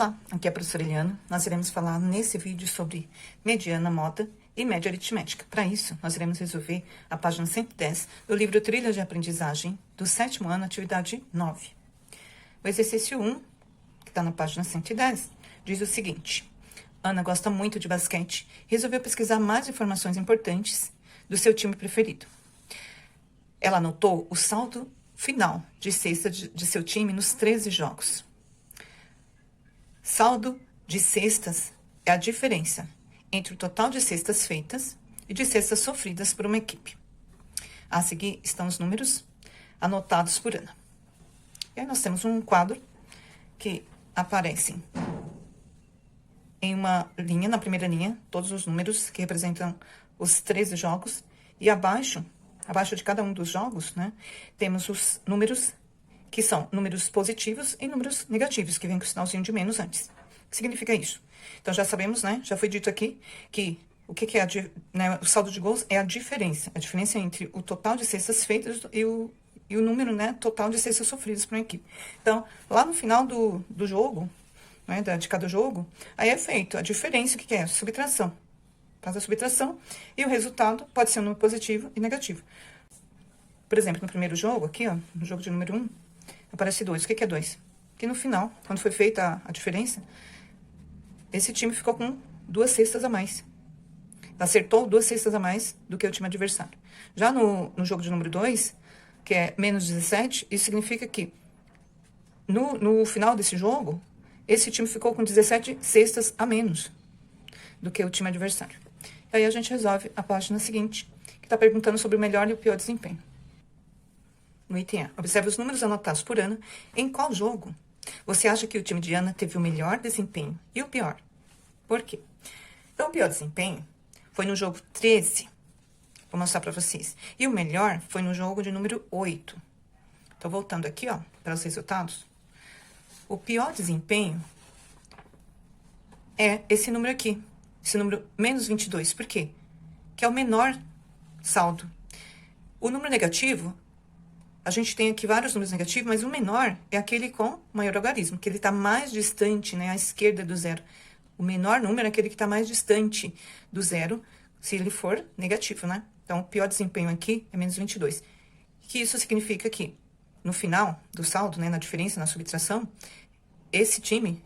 Olá, aqui é a professora Eliana. Nós iremos falar nesse vídeo sobre mediana, moda e média aritmética. Para isso, nós iremos resolver a página 110 do livro Trilha de Aprendizagem do 7º ano, atividade 9. O exercício 1, que está na página 110, diz o seguinte: Ana gosta muito de basquete e resolveu pesquisar mais informações importantes do seu time preferido. Ela anotou o saldo final de cesta de seu time nos 13 jogos. Saldo de cestas é a diferença entre o total de cestas feitas e de cestas sofridas por uma equipe. A seguir estão os números anotados por Ana. E aí nós temos um quadro que aparecem em uma linha, na primeira linha, todos os números que representam os 13 jogos. E abaixo de cada um dos jogos, né, temos os números que são números positivos e números negativos, que vem com o sinalzinho de menos antes. O que significa isso? Então, já sabemos, né, já foi dito aqui, que o que é o saldo de gols é a diferença entre o total de cestas feitas e o número, né, total de cestas sofridas por uma equipe. Então, lá no final do jogo, né, de cada jogo, aí é feito a diferença, o que é? Subtração. Faz a subtração e o resultado pode ser um número positivo e negativo. Por exemplo, no primeiro jogo, aqui, ó, no jogo de número 1, aparece 2. O que é 2? Que no final, quando foi feita a diferença, esse time ficou com 2 cestas a mais. Acertou 2 cestas a mais do que o time adversário. Já no jogo de número 2, que é menos 17, isso significa que no final desse jogo, esse time ficou com 17 cestas a menos do que o time adversário. E aí a gente resolve a página seguinte, que está perguntando sobre o melhor e o pior desempenho. No item A, observe os números anotados por Ana. Em qual jogo você acha que o time de Ana teve o melhor desempenho e o pior? Por quê? Então, o pior desempenho foi no jogo 13. Vou mostrar para vocês. E o melhor foi no jogo de número 8. Então, voltando aqui, ó, para os resultados. O pior desempenho é esse número aqui. Esse número menos 22. Por quê? Que é o menor saldo. O número negativo, a gente tem aqui vários números negativos, mas o menor é aquele com maior logaritmo, que ele está mais distante, né, à esquerda do zero. O menor número é aquele que está mais distante do zero, se ele for negativo, né? Então, o pior desempenho aqui é menos 22. Que isso significa que, no final do saldo, né, na diferença, na subtração, esse time,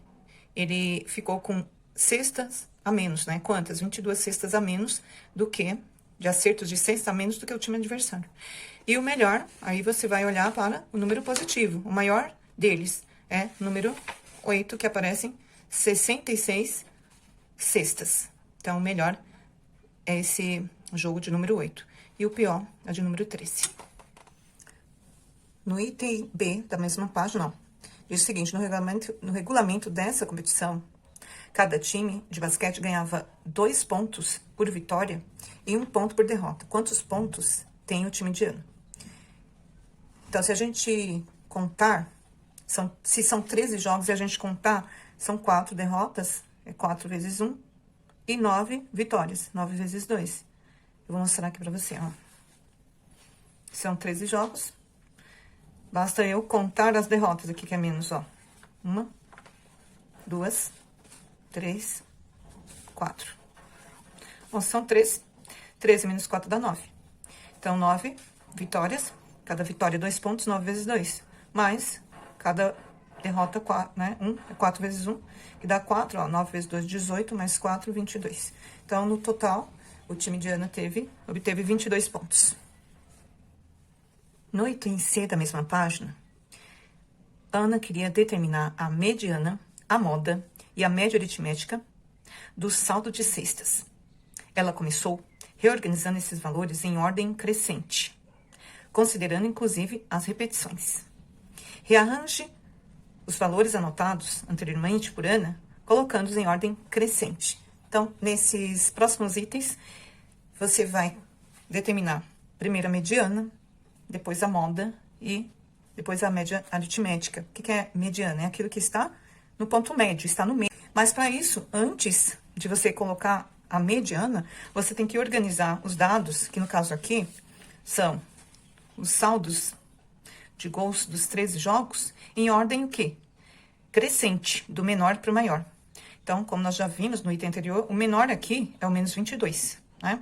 ele ficou com cestas a menos, né? Quantas? 22 cestas a menos do que, de acertos de cesta a menos do que o time adversário. E o melhor, aí você vai olhar para o número positivo. O maior deles é o número 8, que aparecem 66 cestas. Então, o melhor é esse jogo de número 8. E o pior é de número 13. No item B da mesma página, ó, diz o seguinte: no regulamento dessa competição, cada time de basquete ganhava 2 pontos por vitória e 1 ponto por derrota. Quantos pontos tem o time de Ana? Então, se a gente contar, se são 13 jogos e a gente contar, são 4 derrotas, é 4 vezes 1, e 9 vitórias, 9 vezes 2. Eu vou mostrar aqui pra você, ó. São 13 jogos, basta eu contar as derrotas aqui, que é menos, ó. 1, 2, 3, 4. Bom, são 13. 13 menos 4 dá 9. Então, 9 vitórias. Cada vitória, 2 pontos, 9 vezes 2. Mais cada derrota, 4, né? 1 é 4 vezes 1, que dá 4, ó. 9 vezes 2, 18, mais 4, 22. Então, no total, o time de Ana obteve 22 pontos. No item C da mesma página, Ana queria determinar a mediana, a moda e a média aritmética do saldo de cestas. Ela começou reorganizando esses valores em ordem crescente, considerando inclusive as repetições. Rearranje os valores anotados anteriormente por Ana, colocando-os em ordem crescente. Então, nesses próximos itens, você vai determinar primeiro a mediana, depois a moda e depois a média aritmética. O que é mediana? É aquilo que está no ponto médio, está no meio. Mas para isso, antes de você colocar a mediana, você tem que organizar os dados, que no caso aqui são os saldos de gols dos 13 jogos, em ordem o quê? crescente, do menor para o maior. Então, como nós já vimos no item anterior, o menor aqui é o menos 22, né?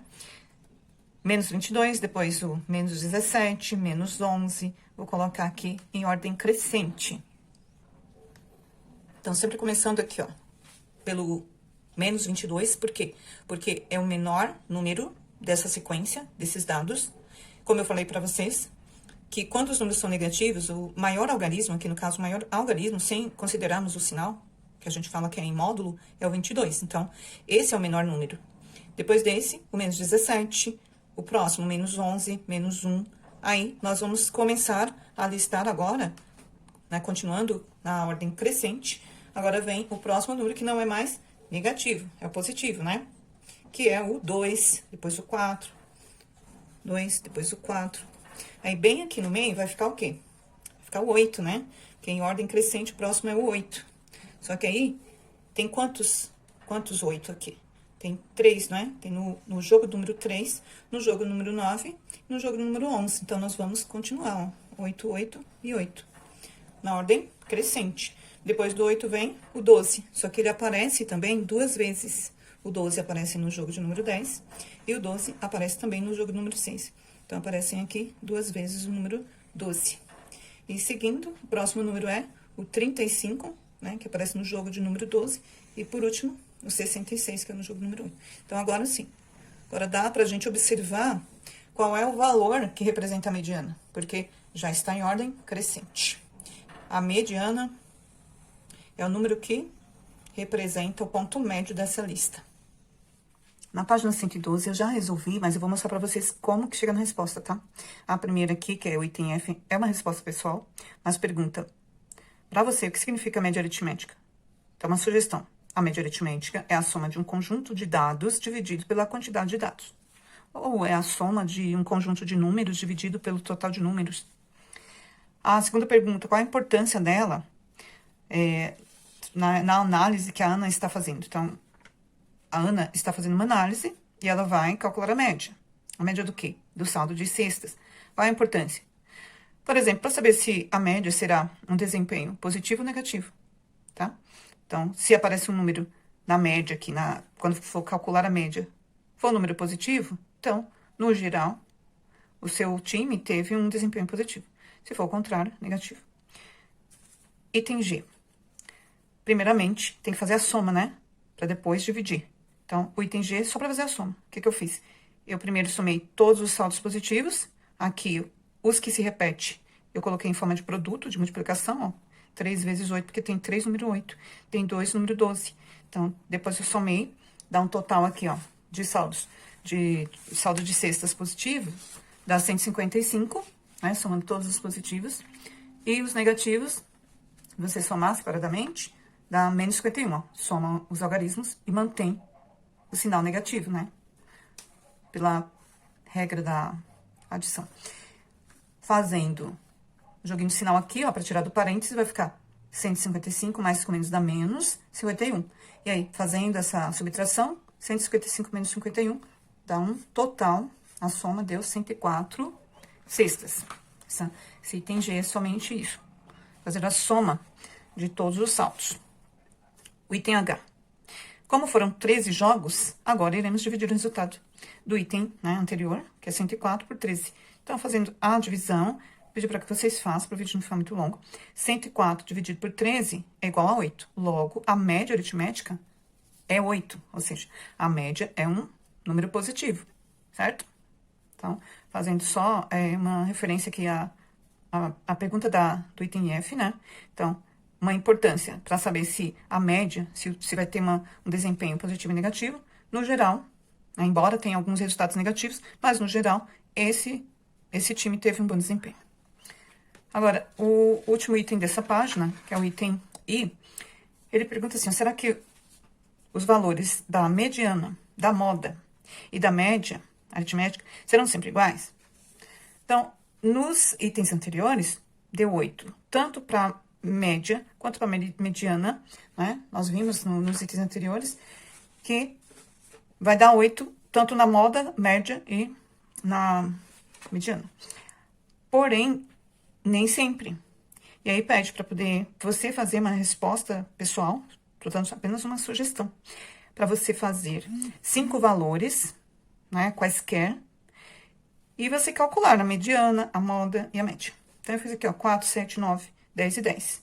Menos 22, depois o menos 17, menos 11. Vou colocar aqui em ordem crescente. Então, sempre começando aqui, ó, pelo menos 22, por quê? Porque é o menor número dessa sequência, desses dados. Como eu falei para vocês, que quando os números são negativos, o maior algarismo, aqui no caso, o maior algarismo, sem considerarmos o sinal, que a gente fala que é em módulo, é o 22. Então, esse é o menor número. Depois desse, o menos 17, o próximo, menos 11, menos 1. Aí, nós vamos começar a listar agora, né, continuando na ordem crescente. Agora vem o próximo número, que não é mais negativo, é o positivo, né? Que é o 2, depois o 4. 2, depois o 4. Aí, bem aqui no meio, vai ficar o quê? Vai ficar o 8, né? Que em ordem crescente, o próximo é o 8. Só que aí, tem quantos 8 aqui? Tem 3, né? Tem no jogo número 3, no jogo número 9, no jogo número 11. Então, nós vamos continuar, ó. 8, 8 e 8. Na ordem crescente. Depois do 8 vem o 12. Só que ele aparece também 2 vezes. O 12 aparece no jogo de número 10 e o 12 aparece também no jogo número 6. Então, aparecem aqui 2 vezes o número 12. E seguindo, o próximo número é o 35, né? Que aparece no jogo de número 12. E por último, o 66, que é no jogo número 8. Então, agora sim. Agora dá pra gente observar qual é o valor que representa a mediana. Porque já está em ordem crescente. A mediana é o número que representa o ponto médio dessa lista. Na página 112 eu já resolvi, mas eu vou mostrar pra vocês como que chega na resposta, tá? A primeira aqui, que é o item F, é uma resposta pessoal, mas pergunta pra você o que significa média aritmética. Então, uma sugestão. A média aritmética é a soma de um conjunto de dados dividido pela quantidade de dados. Ou é a soma de um conjunto de números dividido pelo total de números. A segunda pergunta, qual a importância dela na análise que a Ana está fazendo? Então, a Ana está fazendo uma análise e ela vai calcular a média. A média do quê? Do saldo de cestas. Qual a importância? Por exemplo, para saber se a média será um desempenho positivo ou negativo, tá? Então, se aparece um número na média aqui, quando for calcular a média, for um número positivo, então, no geral, o seu time teve um desempenho positivo. Se for o contrário, negativo. Item G. Primeiramente, tem que fazer a soma, né? Para depois dividir. Então, o item G é só para fazer a soma. O que que eu fiz? Eu primeiro somei todos os saldos positivos. Aqui, os que se repetem, eu coloquei em forma de produto, de multiplicação, ó. 3 vezes 8, porque tem 3 número 8. Tem 2 número 12. Então, depois eu somei, dá um total aqui, ó, de saldos. Saldo de cestas positivos, dá 155, né? Somando todos os positivos. E os negativos, você somar separadamente, dá menos 51, ó. Soma os algarismos e mantém o sinal negativo, né? Pela regra da adição. Fazendo o joguinho de sinal aqui, ó, para tirar do parênteses, vai ficar 155 mais 5 menos dá menos 51. E aí, fazendo essa subtração, 155 menos 51 dá um total, a soma deu 104 cestas. Esse item G é somente isso. Fazer a soma de todos os saldos. O item H. Como foram 13 jogos, agora iremos dividir o resultado do item, né, anterior, que é 104 por 13. Então, fazendo a divisão, pedir para que vocês façam, para o vídeo não ficar muito longo. 104 dividido por 13 é igual a 8. Logo, a média aritmética é 8. Ou seja, a média é um número positivo, certo? Então, fazendo só uma referência aqui à pergunta do item F, né? Então, uma importância para saber se a média, se vai ter um desempenho positivo e negativo. No geral, né, embora tenha alguns resultados negativos, mas no geral, esse time teve um bom desempenho. Agora, o último item dessa página, que é o item I, ele pergunta assim, será que os valores da mediana, da moda e da média aritmética serão sempre iguais? Então, nos itens anteriores, deu 8, tanto para média quanto para mediana, né? Nós vimos nos itens anteriores que vai dar 8, tanto na moda, média e na mediana. Porém, nem sempre. E aí pede para poder você fazer uma resposta pessoal, tô dando apenas uma sugestão, para você fazer 5 valores, né, quaisquer, e você calcular a mediana, a moda e a média. Então, eu fiz aqui, ó, 4, 7, 9, 10 e 10.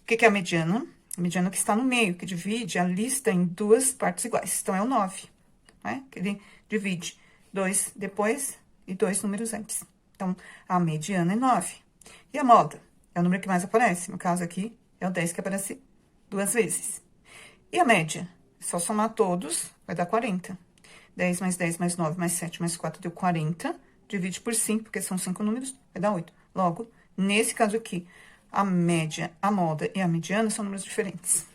O que é a mediana? A mediana que está no meio, que divide a lista em 2 partes iguais. Então, é o 9, né? Que ele divide 2 depois e 2 números antes. Então, a mediana é 9. E a moda? É o número que mais aparece. No caso aqui, é o 10 que aparece 2 vezes. E a média? É só somar todos, vai dar 40. 10 mais 10 mais 9 mais 7 mais 4 deu 40. Divide por 5, porque são 5 números, vai dar 8. Logo, nesse caso aqui, a média, a moda e a mediana são números diferentes.